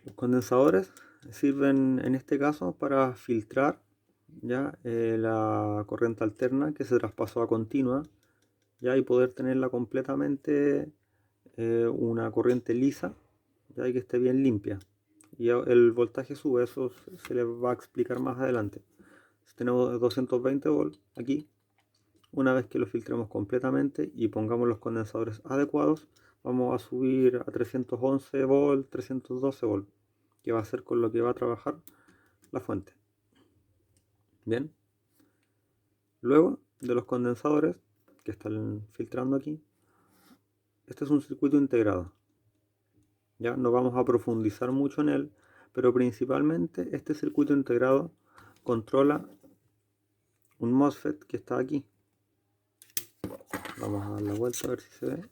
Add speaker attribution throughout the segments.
Speaker 1: Los condensadores sirven en este caso para filtrar ya la corriente alterna que se traspasó a continua, ya, y poder tenerla completamente una corriente lisa, ya, y que esté bien limpia. Y el voltaje sube, eso se les va a explicar más adelante. Si tenemos 220 volts aquí, una vez que lo filtremos completamente y pongamos los condensadores adecuados, vamos a subir a 311 volts, 312 volts, que va a ser con lo que va a trabajar la fuente. Bien, luego de los condensadores que están filtrando aquí, este es un circuito integrado. Ya no vamos a profundizar mucho en él, pero principalmente este circuito integrado controla un MOSFET que está aquí. Vamos a dar la vuelta a ver si se ve.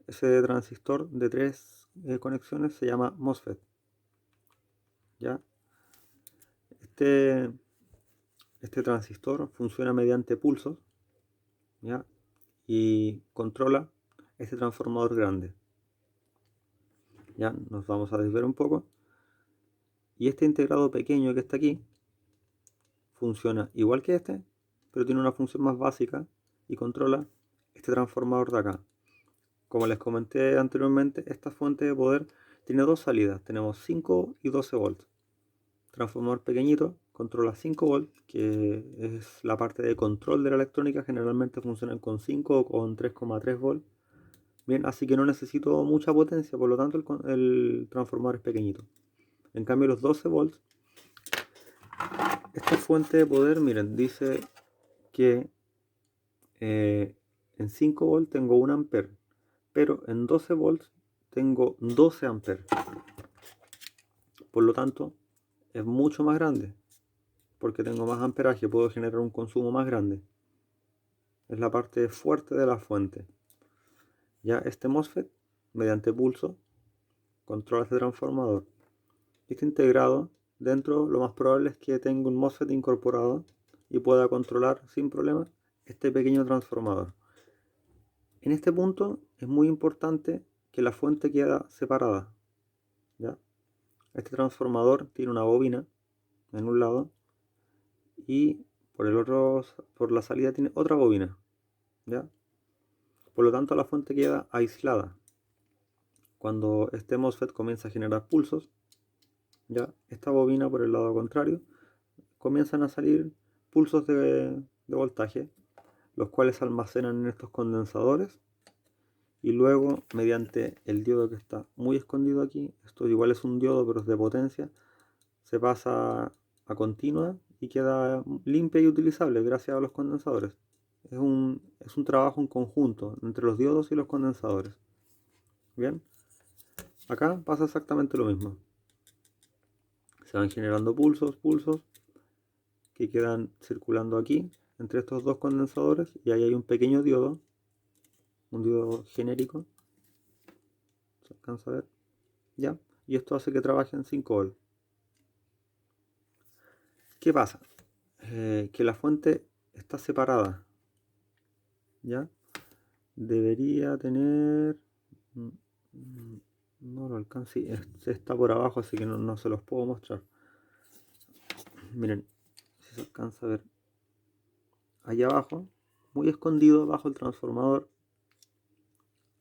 Speaker 1: Ese transistor de 3 conexiones se llama MOSFET. ¿Ya? Este transistor funciona mediante pulsos, ¿ya? Y controla este transformador grande. Ya nos vamos a desviar un poco. Y este integrado pequeño que está aquí funciona igual que este, pero tiene una función más básica y controla este transformador de acá. Como les comenté anteriormente, esta fuente de poder tiene dos salidas. Tenemos 5 y 12 volts. Transformador pequeñito controla 5 volts, que es la parte de control de la electrónica. Generalmente funcionan con 5 o con 3,3 volts. Bien, así que no necesito mucha potencia, por lo tanto el transformador es pequeñito. En cambio los 12 volts, esta fuente de poder, miren, dice que en 5 volts tengo 1 ampere, pero en 12 volts tengo 12 amperes. Por lo tanto, es mucho más grande, porque tengo más amperaje, puedo generar un consumo más grande. Es la parte fuerte de la fuente. Ya este MOSFET, mediante pulso, controla este transformador. Este integrado dentro, lo más probable es que tenga un MOSFET incorporado y pueda controlar sin problema este pequeño transformador. En este punto es muy importante que la fuente quede separada, ¿ya? Este transformador tiene una bobina en un lado y por el otro, por la salida tiene otra bobina, ¿ya? Por lo tanto la fuente queda aislada. Cuando este MOSFET comienza a generar pulsos, ya esta bobina por el lado contrario comienzan a salir pulsos de voltaje, los cuales se almacenan en estos condensadores y luego mediante el diodo que está muy escondido aquí, esto igual es un diodo pero es de potencia, se pasa a continua y queda limpia y utilizable gracias a los condensadores. Es un trabajo en conjunto entre los diodos y los condensadores. Bien, acá pasa exactamente lo mismo. Se van generando pulsos que quedan circulando aquí entre estos dos condensadores y ahí hay un pequeño diodo, un diodo genérico, se alcanza a ver, ya, y esto hace que trabaje en 5 volts. ¿Qué pasa? Que la fuente está separada, ya, debería tener, no lo alcanzo, sí, está por abajo, así que no se los puedo mostrar. Miren, si se alcanza a ver, ahí abajo, muy escondido bajo el transformador,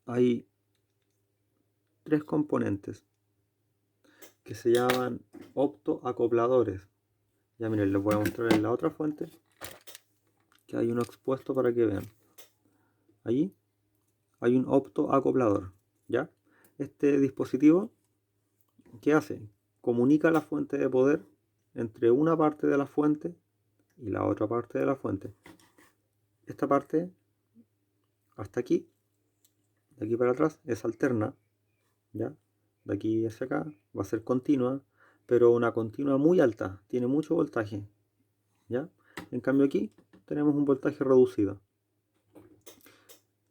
Speaker 1: hay tres componentes que se llaman optoacopladores. Ya miren, les voy a mostrar en la otra fuente que hay uno expuesto para que vean. Allí hay un optoacoplador, ¿ya? Este dispositivo, ¿qué hace? Comunica la fuente de poder entre una parte de la fuente y la otra parte de la fuente. Esta parte, hasta aquí, de aquí para atrás, es alterna, ¿ya? De aquí hacia acá va a ser continua, pero una continua muy alta, tiene mucho voltaje, ¿ya? En cambio aquí tenemos un voltaje reducido.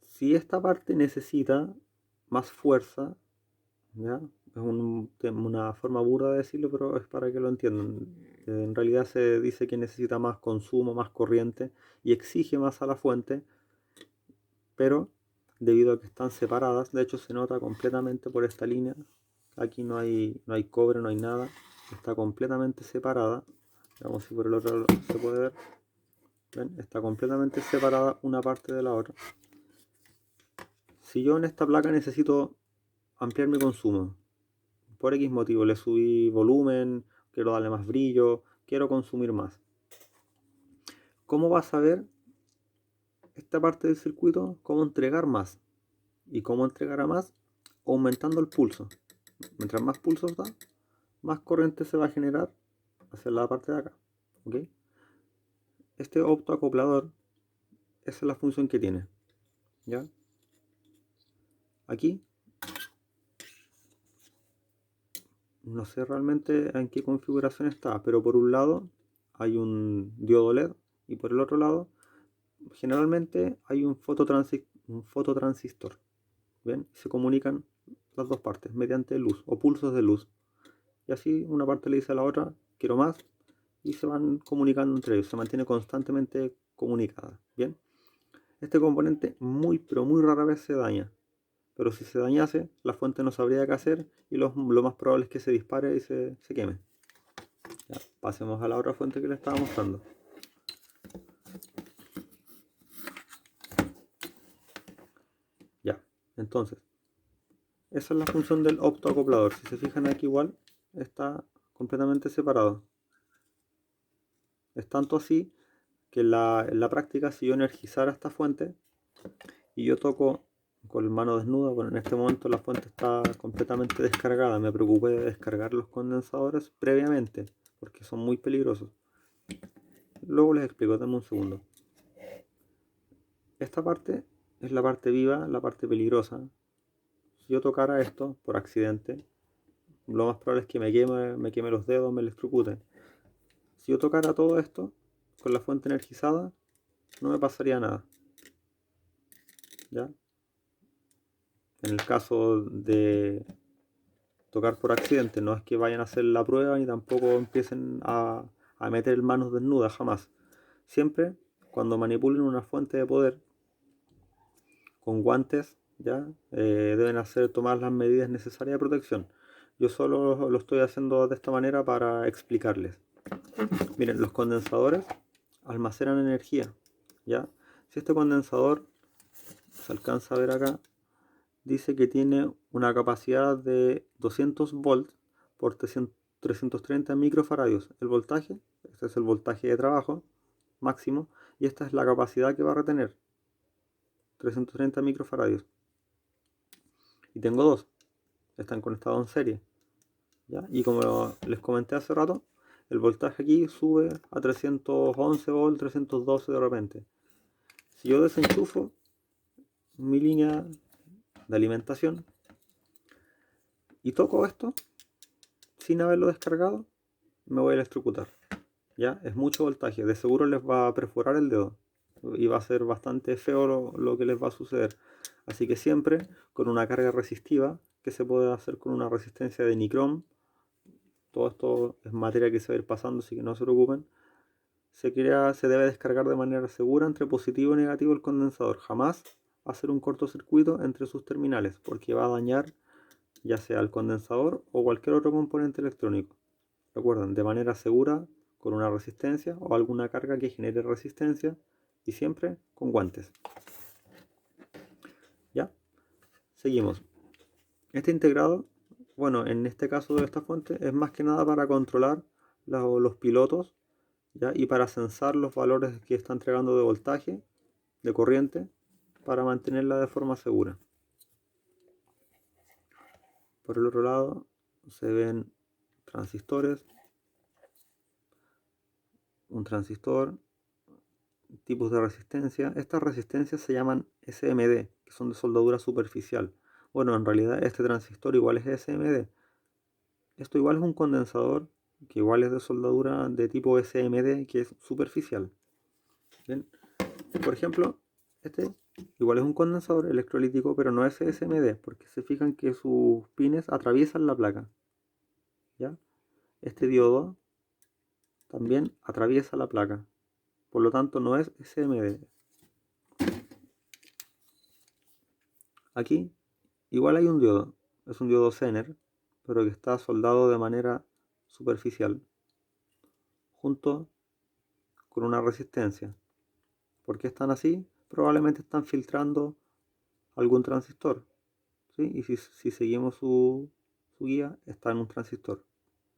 Speaker 1: Si esta parte necesita más fuerza, ¿ya? Es una forma burda de decirlo, pero es para que lo entiendan. En realidad se dice que necesita más consumo, más corriente y exige más a la fuente, pero debido a que están separadas, de hecho se nota completamente por esta línea Aquí no hay cobre, no hay nada. Está completamente separada. Veamos si por el otro lado se puede ver. ¿Ven? Está completamente separada una parte de la otra. Si yo en esta placa necesito ampliar mi consumo, por X motivo, le subí volumen, quiero darle más brillo, quiero consumir más. ¿Cómo vas a ver esta parte del circuito? ¿Cómo entregar más? ¿Y cómo entregar a más? Aumentando el pulso. Mientras más pulsos da, más corriente se va a generar hacia la parte de acá. ¿Ok? Este optoacoplador, esa es la función que tiene. ¿Ya? Aquí no sé realmente en qué configuración está, pero por un lado hay un diodo LED y por el otro lado generalmente hay un fototransistor. ¿Bien? Se comunican las dos partes mediante luz o pulsos de luz. Y así una parte le dice a la otra, quiero más, y se van comunicando entre ellos, se mantiene constantemente comunicada. ¿Bien? Este componente muy pero muy rara vez se daña. Pero si se dañase, la fuente no sabría qué hacer y lo más probable es que se dispare y se queme. Ya, pasemos a la otra fuente que le estaba mostrando. Ya, entonces, esa es la función del optoacoplador. Si se fijan aquí igual, está completamente separado. Es tanto así que en la práctica, si yo energizara esta fuente y yo toco con mano desnuda, bueno, en este momento la fuente está completamente descargada, me preocupé de descargar los condensadores previamente, porque son muy peligrosos. Luego les explico, denme un segundo. Esta parte es la parte viva, la parte peligrosa. Si yo tocara esto por accidente, lo más probable es que me queme los dedos, me electrocute. Si yo tocara todo esto con la fuente energizada, no me pasaría nada. ¿Ya? En el caso de tocar por accidente, no es que vayan a hacer la prueba ni tampoco empiecen a meter manos desnudas, jamás. Siempre cuando manipulen una fuente de poder con guantes, ya deben tomar las medidas necesarias de protección. Yo solo lo estoy haciendo de esta manera para explicarles. Miren, los condensadores almacenan energía, ¿ya? Si este condensador, se alcanza a ver acá, dice que tiene una capacidad de 200 volts por 330 microfaradios. El voltaje, este es el voltaje de trabajo máximo, y esta es la capacidad que va a retener, 330 microfaradios. Y tengo dos, están conectados en serie. ¿Ya? Y como les comenté hace rato, el voltaje aquí sube a 311 volts, 312 de repente. Si yo desenchufo mi línea de alimentación y toco esto sin haberlo descargado, me voy a electrocutar. ¿Ya? Es mucho voltaje, de seguro les va a perforar el dedo y va a ser bastante feo lo que les va a suceder. Así que siempre con una carga resistiva, que se puede hacer con una resistencia de nicrom. Todo esto es materia que se va a ir pasando, así que no se preocupen. Se debe descargar de manera segura entre positivo y negativo el condensador. Jamás hacer un cortocircuito entre sus terminales, porque va a dañar ya sea el condensador o cualquier otro componente electrónico. Recuerden, de manera segura, con una resistencia o alguna carga que genere resistencia y siempre con guantes. ¿Ya? Seguimos. Este integrado, bueno, en este caso de esta fuente, es más que nada para controlar los pilotos, ¿ya? Y para censar los valores que está entregando de voltaje, de corriente, para mantenerla de forma segura. Por el otro lado se ven transistores, un transistor, tipos de resistencia. Estas resistencias se llaman SMD, que son de soldadura superficial. Bueno, en realidad este transistor igual es SMD. Esto igual es un condensador, que igual es de soldadura de tipo SMD, que es superficial. ¿Bien? Por ejemplo, este igual es un condensador electrolítico, pero no es SMD, porque se fijan que sus pines atraviesan la placa. ¿Ya? Este diodo también atraviesa la placa, por lo tanto no es SMD. Aquí igual hay un diodo, es un diodo Zener, pero que está soldado de manera superficial, junto con una resistencia. ¿Por qué están así? Probablemente están filtrando algún transistor, ¿sí? Y si seguimos su guía, está en un transistor.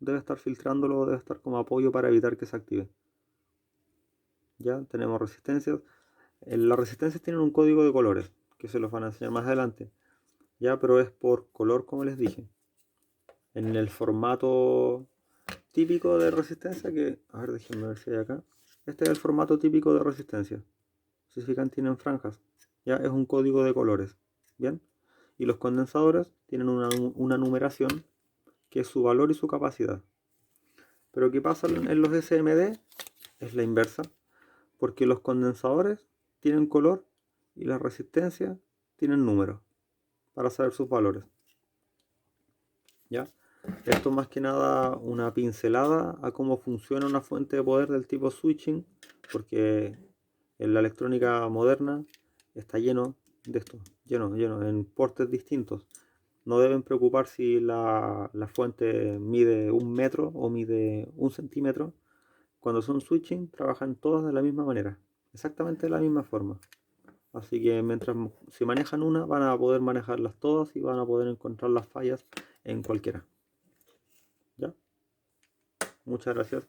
Speaker 1: Debe estar filtrándolo, debe estar como apoyo para evitar que se active. Ya tenemos resistencias. Las resistencias tienen un código de colores, que se los van a enseñar más adelante. Ya, pero es por color, como les dije. En el formato típico de resistencia, que, a ver, déjenme ver si hay acá. Este es el formato típico de resistencia. Si se fijan, tienen franjas. Ya es un código de colores. Bien. Y los condensadores tienen una numeración que es su valor y su capacidad. Pero ¿qué pasa en los SMD? Es la inversa. Porque los condensadores tienen color y las resistencias tienen números para saber sus valores. ¿Ya? Esto más que nada una pincelada a cómo funciona una fuente de poder del tipo switching, porque en la electrónica moderna está lleno de esto, lleno, en portes distintos. No deben preocupar si la fuente mide 1 metro o mide 1 centímetro. Cuando son switching, trabajan todas de la misma manera, exactamente de la misma forma. Así que mientras si manejan una, van a poder manejarlas todas y van a poder encontrar las fallas en cualquiera. ¿Ya? Muchas gracias.